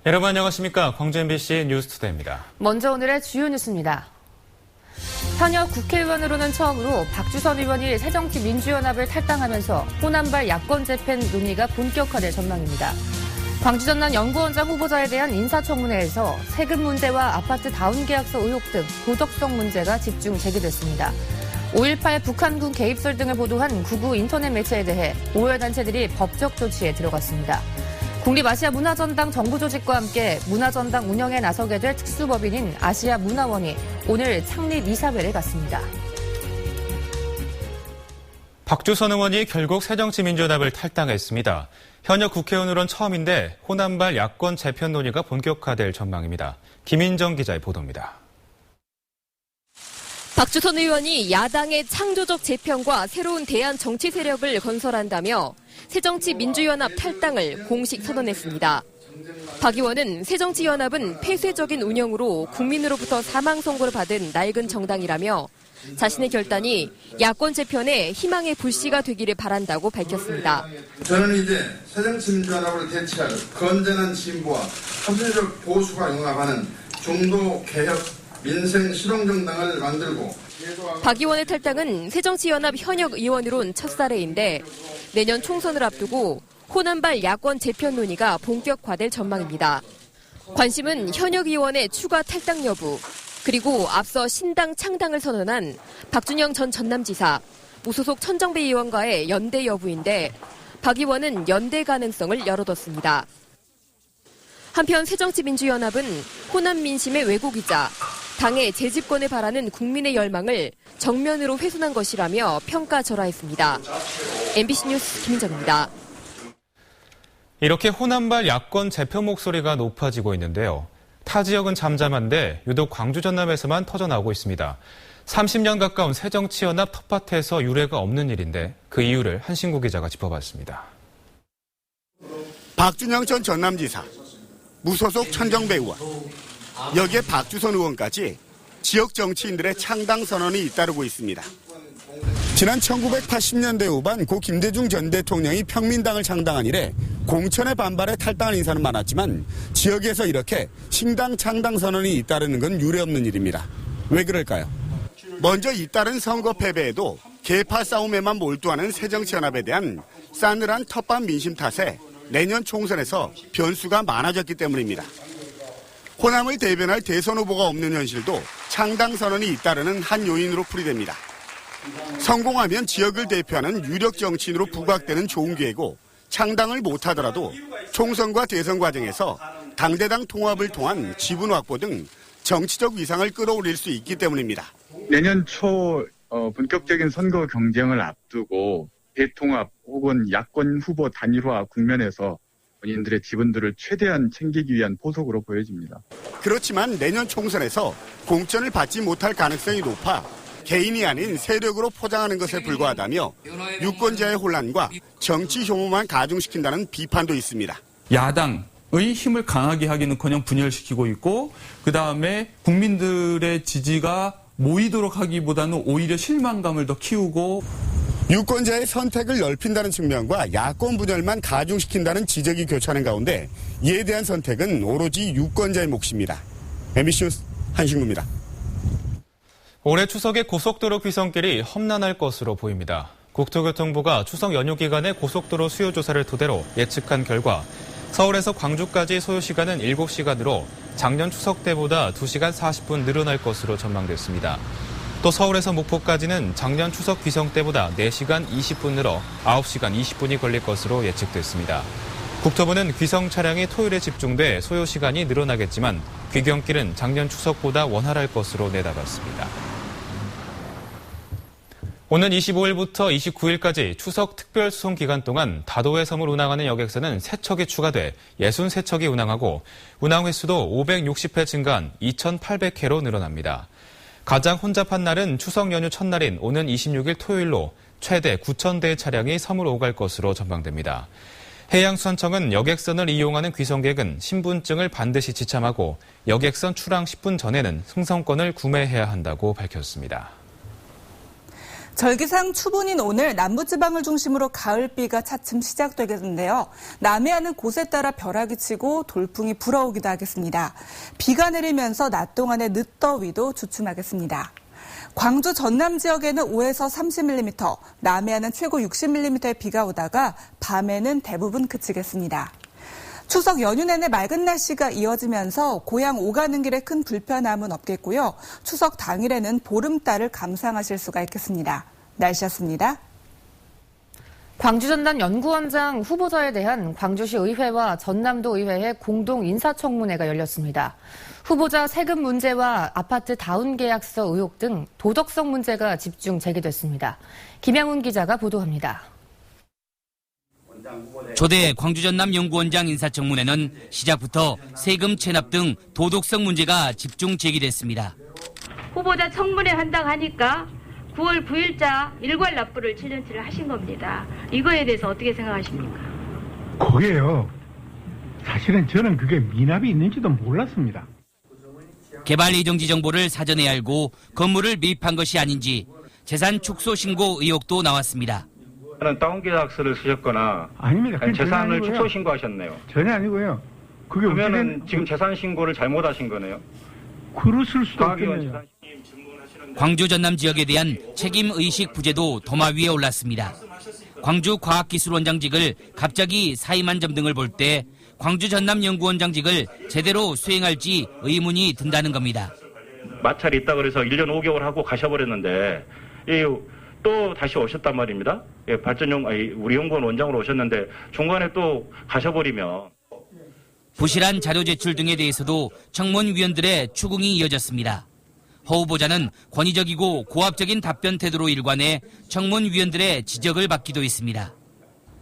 여러분 안녕하십니까? 광주 MBC 뉴스투데이입니다. 먼저 오늘의 주요 뉴스입니다. 현역 국회의원으로는 처음으로 박주선 의원이 새정치민주연합을 탈당하면서 호남발 야권 재편 논의가 본격화될 전망입니다. 광주 전남 연구원장 후보자에 대한 인사청문회에서 세금 문제와 아파트 다운계약서 의혹 등 도덕성 문제가 집중 제기됐습니다. 5.18 북한군 개입설 등을 보도한 구구 인터넷 매체에 대해 오해 단체들이 법적 조치에 들어갔습니다. 국립아시아문화전당 정부조직과 함께 문화전당 운영에 나서게 될 특수법인인 아시아문화원이 오늘 창립 이사회를 갖습니다. 박주선 의원이 결국 새정치민주연합을 탈당했습니다. 현역 국회의원으로는 처음인데 호남발 야권 재편 논의가 본격화될 전망입니다. 김인정 기자의 보도입니다. 박주선 의원이 야당의 창조적 재편과 새로운 대안 정치 세력을 건설한다며 새정치민주연합 탈당을 공식 선언했습니다. 박 의원은 새정치연합은 폐쇄적인 운영으로 국민으로부터 사망 선고를 받은 낡은 정당이라며 자신의 결단이 야권 재편에 희망의 불씨가 되기를 바란다고 밝혔습니다. 저는 이제 새정치민주연합을 대체할 건전한 진보와 합리적 보수가 융합하는 중도 개혁 민생 실용정당을 만들고. 박 의원의 탈당은 새정치연합 현역 의원으론 첫 사례인데 내년 총선을 앞두고 호남발 야권 재편 논의가 본격화될 전망입니다. 관심은 현역 의원의 추가 탈당 여부, 그리고 앞서 신당 창당을 선언한 박준영 전 전남지사, 무소속 천정배 의원과의 연대 여부인데 박 의원은 연대 가능성을 열어뒀습니다. 한편 새정치민주연합은 호남 민심의 왜곡이자 당의 재집권을 바라는 국민의 열망을 정면으로 훼손한 것이라며 평가절하했습니다. MBC 뉴스 김인정입니다. 이렇게 호남발 야권 재편 목소리가 높아지고 있는데요. 타 지역은 잠잠한데 유독 광주 전남에서만 터져나오고 있습니다. 30년 가까운 새정치연합 텃밭에서 유례가 없는 일인데 그 이유를 한신구 기자가 짚어봤습니다. 박준영 전 전남지사, 무소속 천정배 의원, 여기에 박주선 의원까지 지역 정치인들의 창당 선언이 잇따르고 있습니다. 지난 1980년대 후반 고 김대중 전 대통령이 평민당을 창당한 이래 공천의 반발에 탈당한 인사는 많았지만 지역에서 이렇게 신당 창당 선언이 잇따르는 건 유례없는 일입니다. 왜 그럴까요? 먼저 잇따른 선거 패배에도 계파 싸움에만 몰두하는 새정치연합에 대한 싸늘한 텃밭 민심 탓에 내년 총선에서 변수가 많아졌기 때문입니다. 호남을 대변할 대선 후보가 없는 현실도 창당 선언이 잇따르는 한 요인으로 풀이됩니다. 성공하면 지역을 대표하는 유력 정치인으로 부각되는 좋은 기회고 창당을 못하더라도 총선과 대선 과정에서 당대당 통합을 통한 지분 확보 등 정치적 위상을 끌어올릴 수 있기 때문입니다. 내년 초 본격적인 선거 경쟁을 앞두고 대통합 혹은 야권 후보 단일화 국면에서 본인들의 지분들을 최대한 챙기기 위한 포석으로 보여집니다. 그렇지만 내년 총선에서 공천을 받지 못할 가능성이 높아 개인이 아닌 세력으로 포장하는 것에 불과하다며 유권자의 혼란과 정치 혐오만 가중시킨다는 비판도 있습니다. 야당의 힘을 강하게 하기는커녕 분열시키고 있고 그다음에 국민들의 지지가 모이도록 하기보다는 오히려 실망감을 더 키우고 유권자의 선택을 넓힌다는 측면과 야권 분열만 가중시킨다는 지적이 교차하는 가운데 이에 대한 선택은 오로지 유권자의 몫입니다. MBC 뉴스 한신구입니다. 올해 추석에 고속도로 귀성길이 험난할 것으로 보입니다. 국토교통부가 추석 연휴 기간에 고속도로 수요 조사를 토대로 예측한 결과 서울에서 광주까지 소요 시간은 7시간으로 작년 추석 때보다 2시간 40분 늘어날 것으로 전망됐습니다. 또 서울에서 목포까지는 작년 추석 귀성 때보다 4시간 20분 늘어 9시간 20분이 걸릴 것으로 예측됐습니다. 국토부는 귀성 차량이 토요일에 집중돼 소요 시간이 늘어나겠지만 귀경길은 작년 추석보다 원활할 것으로 내다봤습니다. 오는 25일부터 29일까지 추석 특별수송 기간 동안 다도해 섬을 운항하는 여객선은 3척이 추가돼 63척이 운항하고 운항 횟수도 560회 증가한 2,800회로 늘어납니다. 가장 혼잡한 날은 추석 연휴 첫날인 오는 26일 토요일로 최대 9,000대의 차량이 섬을 오갈 것으로 전망됩니다. 해양수산청은 여객선을 이용하는 귀성객은 신분증을 반드시 지참하고 여객선 출항 10분 전에는 승선권을 구매해야 한다고 밝혔습니다. 절기상 추분인 오늘 남부지방을 중심으로 가을비가 차츰 시작되겠는데요. 남해안은 곳에 따라 벼락이 치고 돌풍이 불어오기도 하겠습니다. 비가 내리면서 낮 동안의 늦더위도 주춤하겠습니다. 광주 전남 지역에는 5에서 30mm, 남해안은 최고 60mm의 비가 오다가 밤에는 대부분 그치겠습니다. 추석 연휴 내내 맑은 날씨가 이어지면서 고향 오가는 길에 큰 불편함은 없겠고요. 추석 당일에는 보름달을 감상하실 수가 있겠습니다. 날씨였습니다. 광주 전남 연구원장 후보자에 대한 광주시 의회와 전남도 의회의 공동 인사청문회가 열렸습니다. 후보자 세금 문제와 아파트 다운 계약서 의혹 등 도덕성 문제가 집중 제기됐습니다. 김양훈 기자가 보도합니다. 초대 광주 전남 연구원장 인사청문회는 시작부터 세금 체납 등 도덕성 문제가 집중 제기됐습니다. 후보자 청문회 한다고 하니까 9월 9일자 일괄 납부를 7년치를 하신 겁니다. 이거에 대해서 어떻게 생각하십니까? 그게요. 사실은 저는 그게 미납이 있는지도 몰랐습니다. 개발 예정지 정보를 사전에 알고 건물을 매입한 것이 아닌지 재산 축소 신고 의혹도 나왔습니다. 다운 계약서를 쓰셨거나 아닙니다. 재산을 축소 신고하셨네요. 전혀 아니고요. 그게 그러면은 지금 재산 신고를 잘못하신 거네요. 그랬을 수도 있겠네요. 광주 전남 지역에 대한 책임 의식 부재도 도마 위에 올랐습니다. 광주 과학기술원장직을 갑자기 사임한 점 등을 볼 때 광주 전남 연구원장직을 제대로 수행할지 의문이 든다는 겁니다. 마찰이 있다 그래서 1년 5개월 하고 가셔버렸는데 또 다시 오셨단 말입니다. 우리 연구원 원장으로 오셨는데 중간에 또 가셔버리면. 부실한 자료 제출 등에 대해서도 청문위원들의 추궁이 이어졌습니다. 허 후보자는 권위적이고 고압적인 답변 태도로 일관해 청문위원들의 지적을 받기도 했습니다.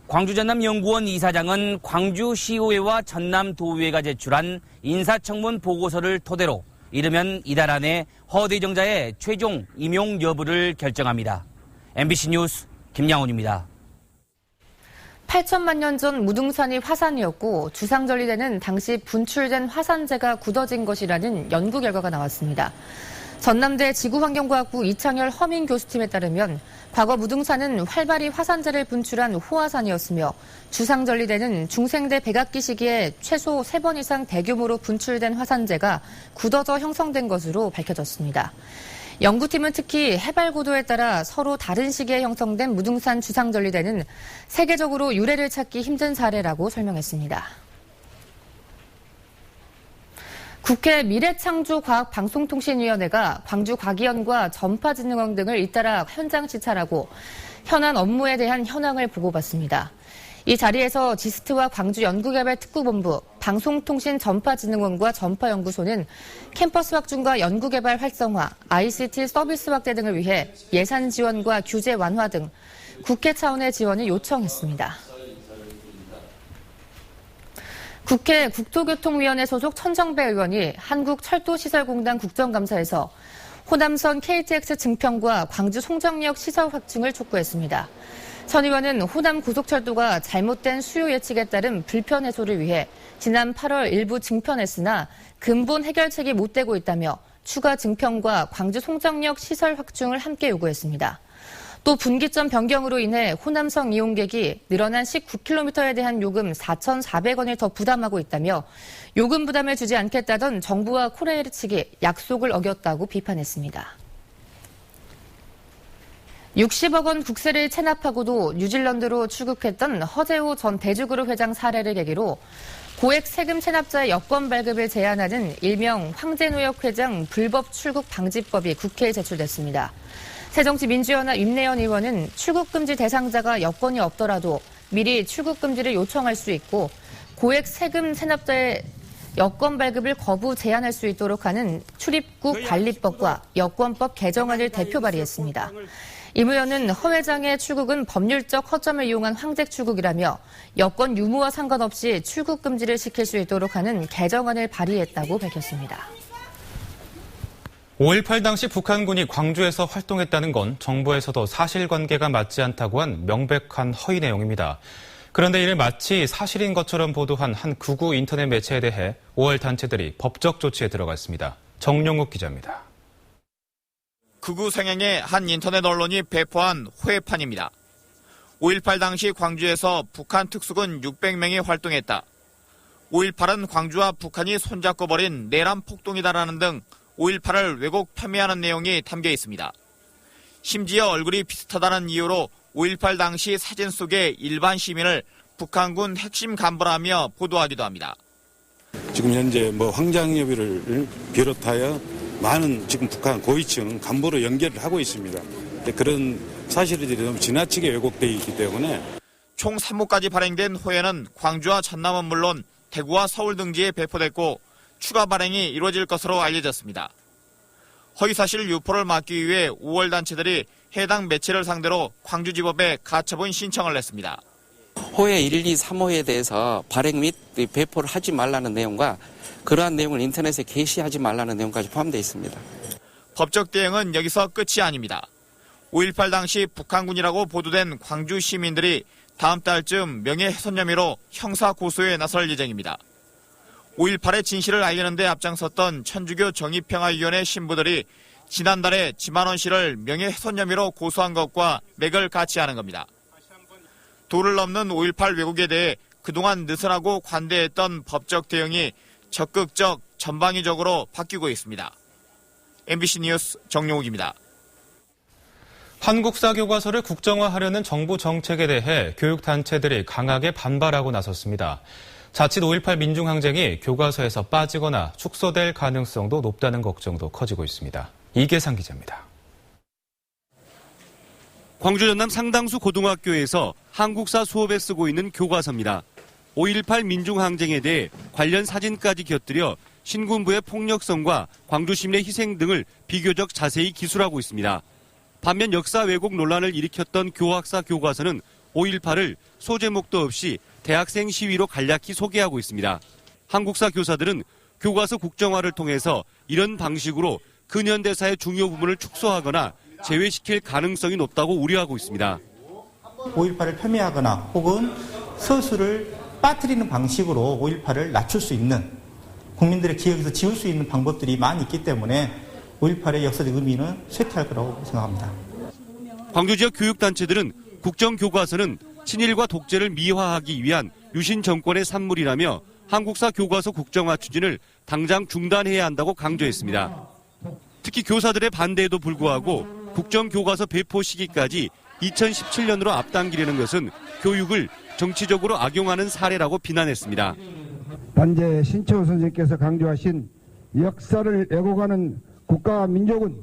광주 전남연구원 이사장은 광주시의회와 전남도의회가 제출한 인사청문 보고서를 토대로 이르면 이달 안에 허 대정자의 최종 임용 여부를 결정합니다. MBC 뉴스 김양훈입니다. 8천만 년 전 무등산이 화산이었고 주상절리대는 당시 분출된 화산재가 굳어진 것이라는 연구 결과가 나왔습니다. 전남대 지구환경과학부 이창열 허민 교수팀에 따르면 과거 무등산은 활발히 화산재를 분출한 호화산이었으며 주상절리대는 중생대 백악기 시기에 최소 3번 이상 대규모로 분출된 화산재가 굳어져 형성된 것으로 밝혀졌습니다. 연구팀은 특히 해발 고도에 따라 서로 다른 시기에 형성된 무등산 주상절리대는 세계적으로 유래를 찾기 힘든 사례라고 설명했습니다. 국회 미래창조과학방송통신위원회가 광주과기원과 전파진흥원 등을 잇따라 현장視察하고 현안 업무에 대한 현황을 보고받습니다. 이 자리에서 지스트와 광주연구개발특구본부, 방송통신전파진흥원과 전파연구소는 캠퍼스 확충과 연구개발 활성화, ICT 서비스 확대 등을 위해 예산 지원과 규제 완화 등 국회 차원의 지원을 요청했습니다. 국회 국토교통위원회 소속 천정배 의원이 한국철도시설공단 국정감사에서 호남선 KTX 증평과 광주 송정역 시설 확충을 촉구했습니다. 천 의원은 호남 고속철도가 잘못된 수요 예측에 따른 불편 해소를 위해 지난 8월 일부 증편했으나 근본 해결책이 못 되고 있다며 추가 증평과 광주 송정역 시설 확충을 함께 요구했습니다. 또 분기점 변경으로 인해 호남선 이용객이 늘어난 19km에 대한 요금 4,400원을 더 부담하고 있다며 요금 부담을 주지 않겠다던 정부와 코레일 측이 약속을 어겼다고 비판했습니다. 60억 원 국세를 체납하고도 뉴질랜드로 출국했던 허재호 전 대주그룹 회장 사례를 계기로 고액 세금 체납자의 여권 발급을 제한하는 일명 황제노역 회장 불법 출국 방지법이 국회에 제출됐습니다. 새정치민주연합 임내연 의원은 출국금지 대상자가 여권이 없더라도 미리 출국금지를 요청할 수 있고 고액 세금 체납자의 여권 발급을 거부 제한할 수 있도록 하는 출입국 관리법과 여권법 개정안을 대표 발의했습니다. 임 의원은 허 회장의 출국은 법률적 허점을 이용한 황색 출국이라며 여권 유무와 상관없이 출국 금지를 시킬 수 있도록 하는 개정안을 발의했다고 밝혔습니다. 5.18 당시 북한군이 광주에서 활동했다는 건 정부에서도 사실관계가 맞지 않다고 한 명백한 허위 내용입니다. 그런데 이를 마치 사실인 것처럼 보도한 한 극우 인터넷 매체에 대해 5월 단체들이 법적 조치에 들어갔습니다. 정용욱 기자입니다. 극우 성향의 한 인터넷 언론이 배포한 호해판입니다. 5.18 당시 광주에서 북한 특수군 600명이 활동했다. 5.18은 광주와 북한이 손잡고 벌인 내란 폭동이다라는 등 5.18을 왜곡 폄훼하는 내용이 담겨 있습니다. 심지어 얼굴이 비슷하다는 이유로 5.18 당시 사진 속의 일반 시민을 북한군 핵심 간부라며 보도하기도 합니다. 지금 현재 황장여비를 비롯하여 많은 지금 북한 고위층 간부로 연결을 하고 있습니다. 그런 사실들이 너무 지나치게 왜곡되어 있기 때문에 총 3호까지 발행된 호해는 광주와 전남은 물론 대구와 서울 등지에 배포됐고 추가 발행이 이루어질 것으로 알려졌습니다. 허위사실 유포를 막기 위해 5월 단체들이 해당 매체를 상대로 광주지법에 가처분 신청을 냈습니다. 호해 1, 2, 3호에 대해서 발행 및 배포를 하지 말라는 내용과 그러한 내용을 인터넷에 게시하지 말라는 내용까지 포함되어 있습니다. 법적 대응은 여기서 끝이 아닙니다. 5.18 당시 북한군이라고 보도된 광주 시민들이 다음 달쯤 명예훼손 혐의로 형사 고소에 나설 예정입니다. 5.18의 진실을 알리는 데 앞장섰던 천주교 정의평화위원회 신부들이 지난달에 지만원 씨를 명예훼손 혐의로 고소한 것과 맥을 같이 하는 겁니다. 도를 넘는 5.18 왜곡에 대해 그동안 느슨하고 관대했던 법적 대응이 적극적, 전방위적으로 바뀌고 있습니다. MBC 뉴스 정용욱입니다. 한국사 교과서를 국정화하려는 정부 정책에 대해 교육단체들이 강하게 반발하고 나섰습니다. 자칫 5.18 민중항쟁이 교과서에서 빠지거나 축소될 가능성도 높다는 걱정도 커지고 있습니다. 이계상 기자입니다. 광주 전남 상당수 고등학교에서 한국사 수업에 쓰고 있는 교과서입니다. 5.18 민중항쟁에 대해 관련 사진까지 곁들여 신군부의 폭력성과 광주 시민의 희생 등을 비교적 자세히 기술하고 있습니다. 반면 역사 왜곡 논란을 일으켰던 교학사 교과서는 5.18을 소제목도 없이 대학생 시위로 간략히 소개하고 있습니다. 한국사 교사들은 교과서 국정화를 통해서 이런 방식으로 근현대사의 중요 부분을 축소하거나 제외시킬 가능성이 높다고 우려하고 있습니다. 5.18을 폄훼하거나 혹은 서술을 빠뜨리는 방식으로 5.18을 낮출 수 있는 국민들의 기억에서 지울 수 있는 방법들이 많이 있기 때문에 5.18의 역사적 의미는 쇠퇴할 거라고 생각합니다. 광주 지역 교육단체들은 국정교과서는 친일과 독재를 미화하기 위한 유신 정권의 산물이라며 한국사 교과서 국정화 추진을 당장 중단해야 한다고 강조했습니다. 특히 교사들의 반대에도 불구하고 국정교과서 배포 시기까지 2017년으로 앞당기려는 것은 교육을 정치적으로 악용하는 사례라고 비난했습니다. 단재 신채호 선생님께서 강조하신 역사를 왜곡하는 국가와 민족은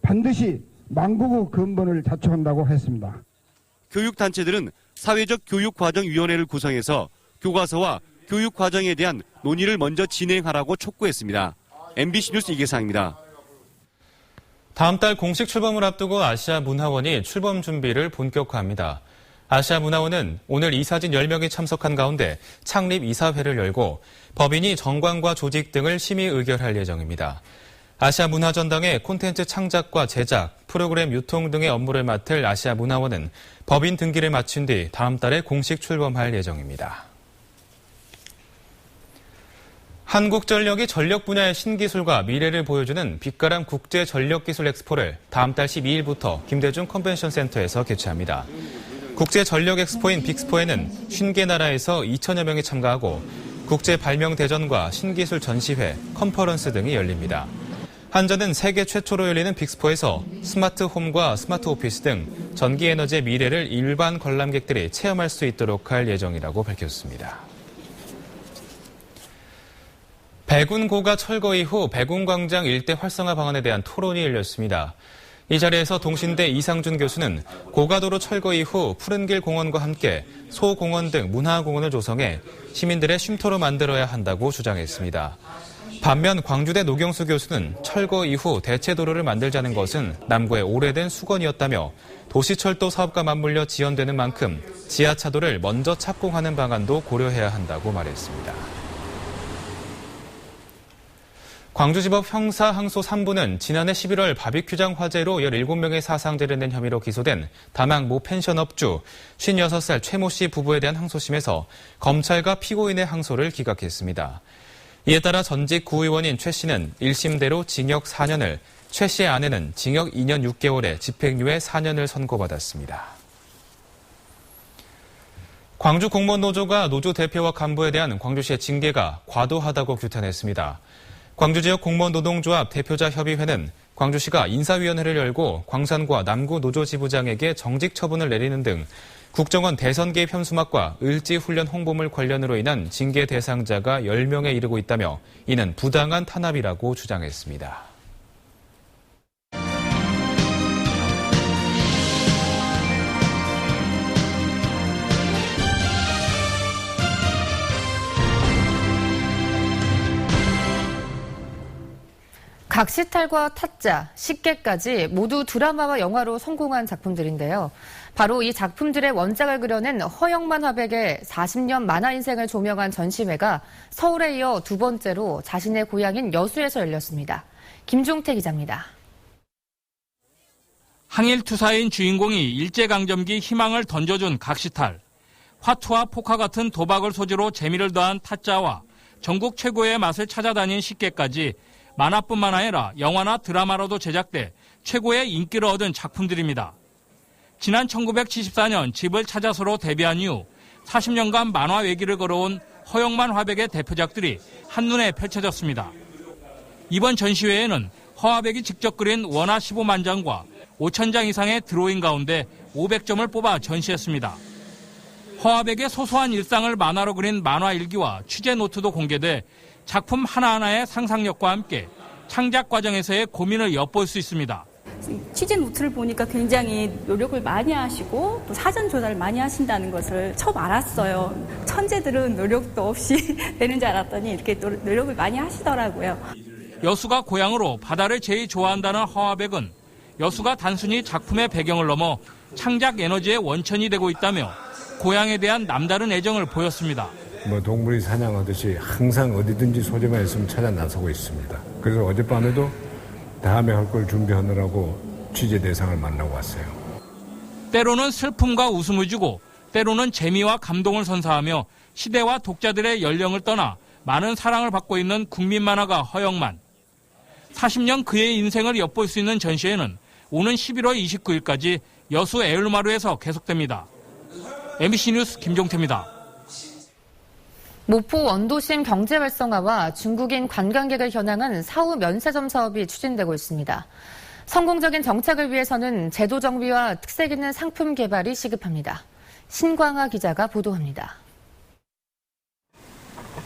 반드시 망국의 근본을 자초한다고 했습니다. 교육단체들은 사회적 교육과정위원회를 구성해서 교과서와 교육과정에 대한 논의를 먼저 진행하라고 촉구했습니다. MBC 뉴스 이계상입니다. 다음 달 공식 출범을 앞두고 아시아문화원이 출범 준비를 본격화합니다. 아시아문화원은 오늘 이사진 10명이 참석한 가운데 창립 이사회를 열고 법인이 정관과 조직 등을 심의 의결할 예정입니다. 아시아문화전당의 콘텐츠 창작과 제작, 프로그램 유통 등의 업무를 맡을 아시아문화원은 법인 등기를 마친 뒤 다음 달에 공식 출범할 예정입니다. 한국전력이 전력 분야의 신기술과 미래를 보여주는 빛가람 국제전력기술 엑스포를 다음 달 12일부터 김대중 컨벤션센터에서 개최합니다. 국제전력엑스포인 빅스포에는 50개 나라에서 2천여 명이 참가하고 국제발명대전과 신기술 전시회, 컨퍼런스 등이 열립니다. 한전은 세계 최초로 열리는 빅스포에서 스마트홈과 스마트오피스 등 전기에너지의 미래를 일반 관람객들이 체험할 수 있도록 할 예정이라고 밝혔습니다. 백운고가 철거 이후 백운광장 일대 활성화 방안에 대한 토론이 열렸습니다. 이 자리에서 동신대 이상준 교수는 고가도로 철거 이후 푸른길 공원과 함께 소공원 등 문화공원을 조성해 시민들의 쉼터로 만들어야 한다고 주장했습니다. 반면 광주대 노경수 교수는 철거 이후 대체도로를 만들자는 것은 남구의 오래된 수건이었다며 도시철도 사업과 맞물려 지연되는 만큼 지하차도를 먼저 착공하는 방안도 고려해야 한다고 말했습니다. 광주지법 형사 항소 3부는 지난해 11월 바비큐장 화재로 17명의 사상자를 낸 혐의로 기소된 다망 모 펜션업주 56살 최모 씨 부부에 대한 항소심에서 검찰과 피고인의 항소를 기각했습니다. 이에 따라 전직 구의원인 최 씨는 1심대로 징역 4년을, 최 씨의 아내는 징역 2년 6개월에 집행유예 4년을 선고받았습니다. 광주 공무원노조가 노조 대표와 간부에 대한 광주시의 징계가 과도하다고 규탄했습니다. 광주 지역 공무원 노동조합 대표자 협의회는 광주시가 인사위원회를 열고 광산과 남구 노조 지부장에게 정직 처분을 내리는 등 국정원 대선 개입 현수막과 을지 훈련 홍보물 관련으로 인한 징계 대상자가 10명에 이르고 있다며 이는 부당한 탄압이라고 주장했습니다. 각시탈과 타짜, 식객까지 모두 드라마와 영화로 성공한 작품들인데요. 바로 이 작품들의 원작을 그려낸 허영만 화백의 40년 만화 인생을 조명한 전시회가 서울에 이어 두 번째로 자신의 고향인 여수에서 열렸습니다. 김종태 기자입니다. 항일투사인 주인공이 일제강점기 희망을 던져준 각시탈, 화투와 포카 같은 도박을 소재로 재미를 더한 타짜와 전국 최고의 맛을 찾아다닌 식객까지 만화뿐만 아니라 영화나 드라마로도 제작돼 최고의 인기를 얻은 작품들입니다. 지난 1974년 집을 찾아서로 데뷔한 이후 40년간 만화 외길을 걸어온 허영만 화백의 대표작들이 한눈에 펼쳐졌습니다. 이번 전시회에는 허화백이 직접 그린 원화 15만 장과 5천 장 이상의 드로잉 가운데 500점을 뽑아 전시했습니다. 허화백의 소소한 일상을 만화로 그린 만화 일기와 취재 노트도 공개돼 작품 하나하나의 상상력과 함께 창작 과정에서의 고민을 엿볼 수 있습니다. 취재 노트를 보니까 굉장히 노력을 많이 하시고 또 사전 조사를 많이 하신다는 것을 처음 알았어요. 천재들은 노력도 없이 되는 줄 알았더니 이렇게 노력을 많이 하시더라고요. 여수가 고향으로 바다를 제일 좋아한다는 허화백은 여수가 단순히 작품의 배경을 넘어 창작 에너지의 원천이 되고 있다며 고향에 대한 남다른 애정을 보였습니다. 동물이 사냥하듯이 항상 어디든지 소재만 있으면 찾아 나서고 있습니다. 그래서 어젯밤에도 다음에 할 걸 준비하느라고 취재 대상을 만나고 왔어요. 때로는 슬픔과 웃음을 주고 때로는 재미와 감동을 선사하며 시대와 독자들의 연령을 떠나 많은 사랑을 받고 있는 국민 만화가 허영만. 40년 그의 인생을 엿볼 수 있는 전시회는 오는 11월 29일까지 여수 에울마루에서 계속됩니다. MBC 뉴스 김종태입니다. 모포 원도심 경제 활성화와 중국인 관광객을 겨냥한 사후 면세점 사업이 추진되고 있습니다. 성공적인 정착을 위해서는 제도 정비와 특색 있는 상품 개발이 시급합니다. 신광하 기자가 보도합니다.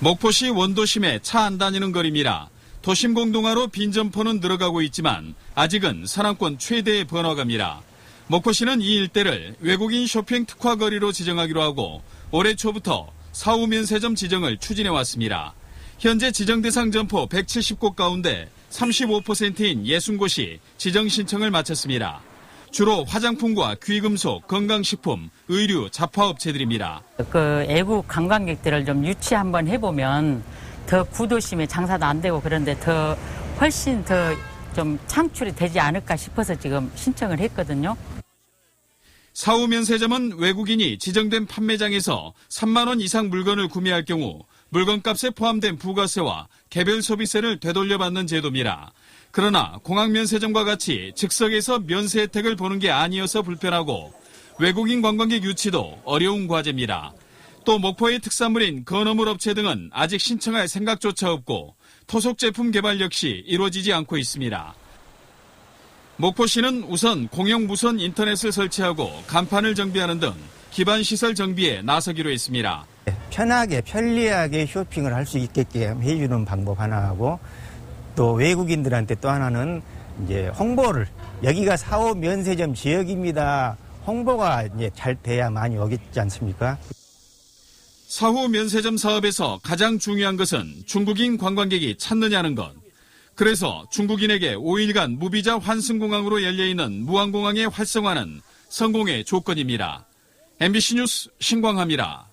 목포시 원도심에 차 안 다니는 거리입니다. 도심 공동화로 빈 점포는 늘어가고 있지만 아직은 산악권 최대의 번화가입니다. 목포시는 이 일대를 외국인 쇼핑 특화 거리로 지정하기로 하고 올해 초부터 사후 면세점 지정을 추진해왔습니다. 현재 지정 대상 점포 170곳 가운데 35%인 60곳이 지정 신청을 마쳤습니다. 주로 화장품과 귀금속, 건강식품, 의류, 잡화업체들입니다. 애국 관광객들을 좀 유치 한번 해보면 더 구도심에 장사도 안 되고 그런데 훨씬 더 좀 창출이 되지 않을까 싶어서 지금 신청을 했거든요. 사후 면세점은 외국인이 지정된 판매장에서 3만 원 이상 물건을 구매할 경우 물건값에 포함된 부가세와 개별 소비세를 되돌려받는 제도입니다. 그러나 공항 면세점과 같이 즉석에서 면세 혜택을 보는 게 아니어서 불편하고 외국인 관광객 유치도 어려운 과제입니다. 또 목포의 특산물인 건어물 업체 등은 아직 신청할 생각조차 없고 토속 제품 개발 역시 이루어지지 않고 있습니다. 목포시는 우선 공영 무선 인터넷을 설치하고 간판을 정비하는 등 기반 시설 정비에 나서기로 했습니다. 편하게 편리하게 쇼핑을 할 수 있게끔 해주는 방법 하나하고 또 외국인들한테 또 하나는 이제 홍보를 여기가 사후 면세점 지역입니다. 홍보가 이제 잘 돼야 많이 오겠지 않습니까? 사후 면세점 사업에서 가장 중요한 것은 중국인 관광객이 찾느냐는 것. 그래서 중국인에게 5일간 무비자 환승공항으로 열려있는 무안공항의 활성화는 성공의 조건입니다. MBC 뉴스 신광하입니다.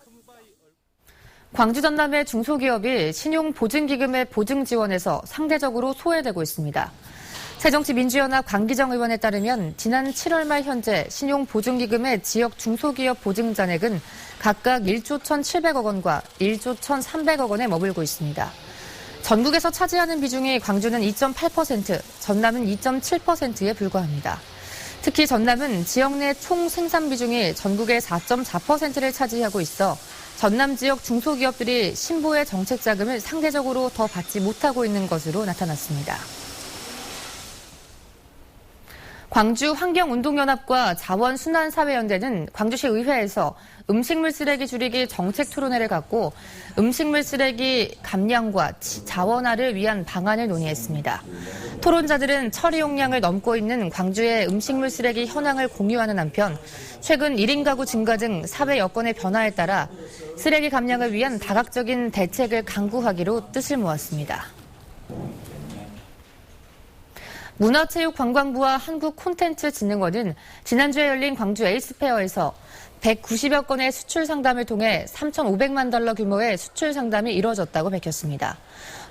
광주 전남의 중소기업이 신용보증기금의 보증 지원에서 상대적으로 소외되고 있습니다. 새정치민주연합 강기정 의원에 따르면 지난 7월 말 현재 신용보증기금의 지역 중소기업 보증 잔액은 각각 1조 1,700억 원과 1조 1,300억 원에 머물고 있습니다. 전국에서 차지하는 비중이 광주는 2.8%, 전남은 2.7%에 불과합니다. 특히 전남은 지역 내 총 생산 비중이 전국의 4.4%를 차지하고 있어 전남 지역 중소기업들이 신보의 정책 자금을 상대적으로 더 받지 못하고 있는 것으로 나타났습니다. 광주 환경운동연합과 자원순환사회연대는 광주시 의회에서 음식물 쓰레기 줄이기 정책 토론회를 갖고 음식물 쓰레기 감량과 자원화를 위한 방안을 논의했습니다. 토론자들은 처리 용량을 넘고 있는 광주의 음식물 쓰레기 현황을 공유하는 한편 최근 1인 가구 증가 등 사회 여건의 변화에 따라 쓰레기 감량을 위한 다각적인 대책을 강구하기로 뜻을 모았습니다. 문화체육관광부와 한국콘텐츠진흥원은 지난주에 열린 광주 에이스페어에서 190여 건의 수출 상담을 통해 3,500만 달러 규모의 수출 상담이 이뤄졌다고 밝혔습니다.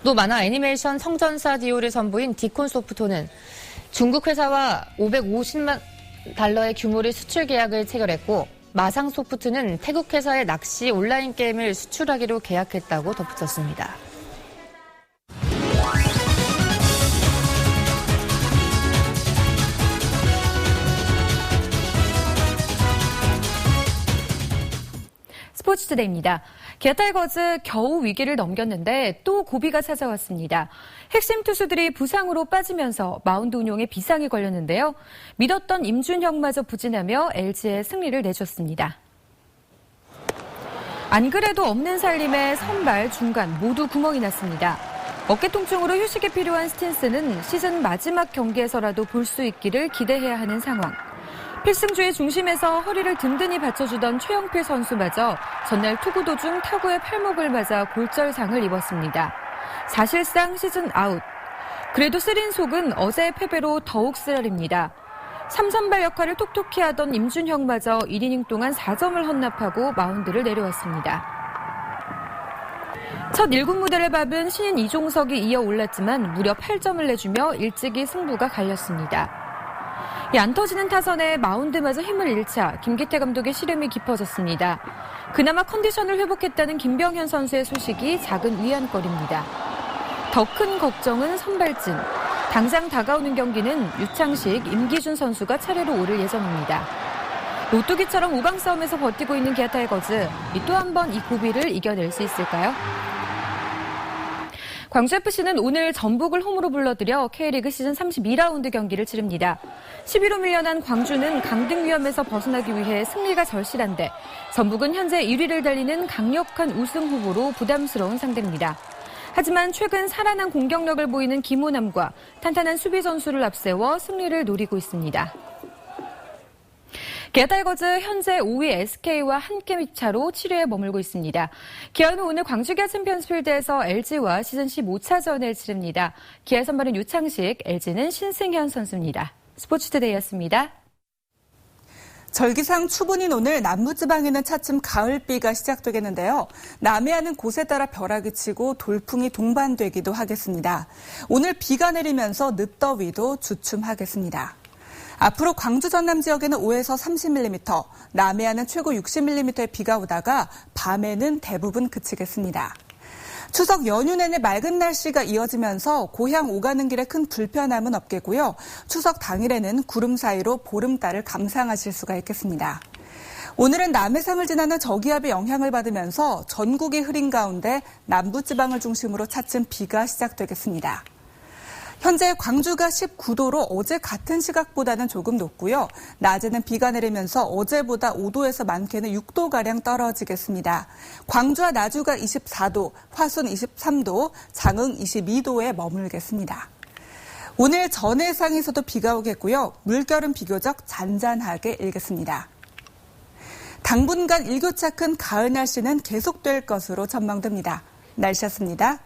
또 만화 애니메이션 성전사 디오를 선보인 디콘소프트는 중국 회사와 550만 달러의 규모의 수출 계약을 체결했고 마상소프트는 태국 회사의 낚시 온라인 게임을 수출하기로 계약했다고 덧붙였습니다. 스포츠투데이입니다. 기아 타이거즈 겨우 위기를 넘겼는데 또 고비가 찾아왔습니다. 핵심 투수들이 부상으로 빠지면서 마운드 운용에 비상이 걸렸는데요. 믿었던 임준혁마저 부진하며 LG에 승리를 내줬습니다. 안 그래도 없는 살림에 선발, 중간 모두 구멍이 났습니다. 어깨 통증으로 휴식이 필요한 스틴스는 시즌 마지막 경기에서라도 볼 수 있기를 기대해야 하는 상황. 필승주의 중심에서 허리를 든든히 받쳐주던 최영필 선수마저 전날 투구 도중 타구의 팔목을 맞아 골절상을 입었습니다. 사실상 시즌 아웃. 그래도 쓰린 속은 어제의 패배로 더욱 쓰라립니다. 3선발 역할을 톡톡히 하던 임준혁마저 1이닝 동안 4점을 헌납하고 마운드를 내려왔습니다. 첫 1군 무대를 밟은 신인 이종석이 이어 올랐지만 무려 8점을 내주며 일찍이 승부가 갈렸습니다. 안 터지는 타선에 마운드마저 힘을 잃자 김기태 감독의 시름이 깊어졌습니다. 그나마 컨디션을 회복했다는 김병현 선수의 소식이 작은 위안거리입니다. 더 큰 걱정은 선발진. 당장 다가오는 경기는 유창식, 임기준 선수가 차례로 오를 예정입니다. 오뚜기처럼 5강 싸움에서 버티고 있는 기아 타이거즈, 또 한 번 이 고비를 이겨낼 수 있을까요? 광주FC는 오늘 전북을 홈으로 불러들여 K리그 시즌 32라운드 경기를 치릅니다. 11호 밀려난 광주는 강등 위험에서 벗어나기 위해 승리가 절실한데 전북은 현재 1위를 달리는 강력한 우승 후보로 부담스러운 상대입니다. 하지만 최근 살아난 공격력을 보이는 김호남과 탄탄한 수비 전술을 앞세워 승리를 노리고 있습니다. 기아 타이거즈 현재 5위 SK와 한 게임 차로 7위에 머물고 있습니다. 기아는 오늘 광주 기아 챔피언스필드에서 LG와 시즌 15차전을 치릅니다. 기아 선발은 유창식, LG는 신승현 선수입니다. 스포츠투데이였습니다. 절기상 추분인 오늘 남부지방에는 차츰 가을비가 시작되겠는데요. 남해안은 곳에 따라 벼락이 치고 돌풍이 동반되기도 하겠습니다. 오늘 비가 내리면서 늦더위도 주춤하겠습니다. 앞으로 광주 전남 지역에는 5에서 30mm, 남해안은 최고 60mm의 비가 오다가 밤에는 대부분 그치겠습니다. 추석 연휴 내내 맑은 날씨가 이어지면서 고향 오가는 길에 큰 불편함은 없겠고요. 추석 당일에는 구름 사이로 보름달을 감상하실 수가 있겠습니다. 오늘은 남해상을 지나는 저기압의 영향을 받으면서 전국이 흐린 가운데 남부지방을 중심으로 차츰 비가 시작되겠습니다. 현재 광주가 19도로 어제 같은 시각보다는 조금 높고요. 낮에는 비가 내리면서 어제보다 5도에서 많게는 6도가량 떨어지겠습니다. 광주와 나주가 24도, 화순 23도, 장흥 22도에 머물겠습니다. 오늘 전해상에서도 비가 오겠고요. 물결은 비교적 잔잔하게 일겠습니다. 당분간 일교차 큰 가을 날씨는 계속될 것으로 전망됩니다. 날씨였습니다.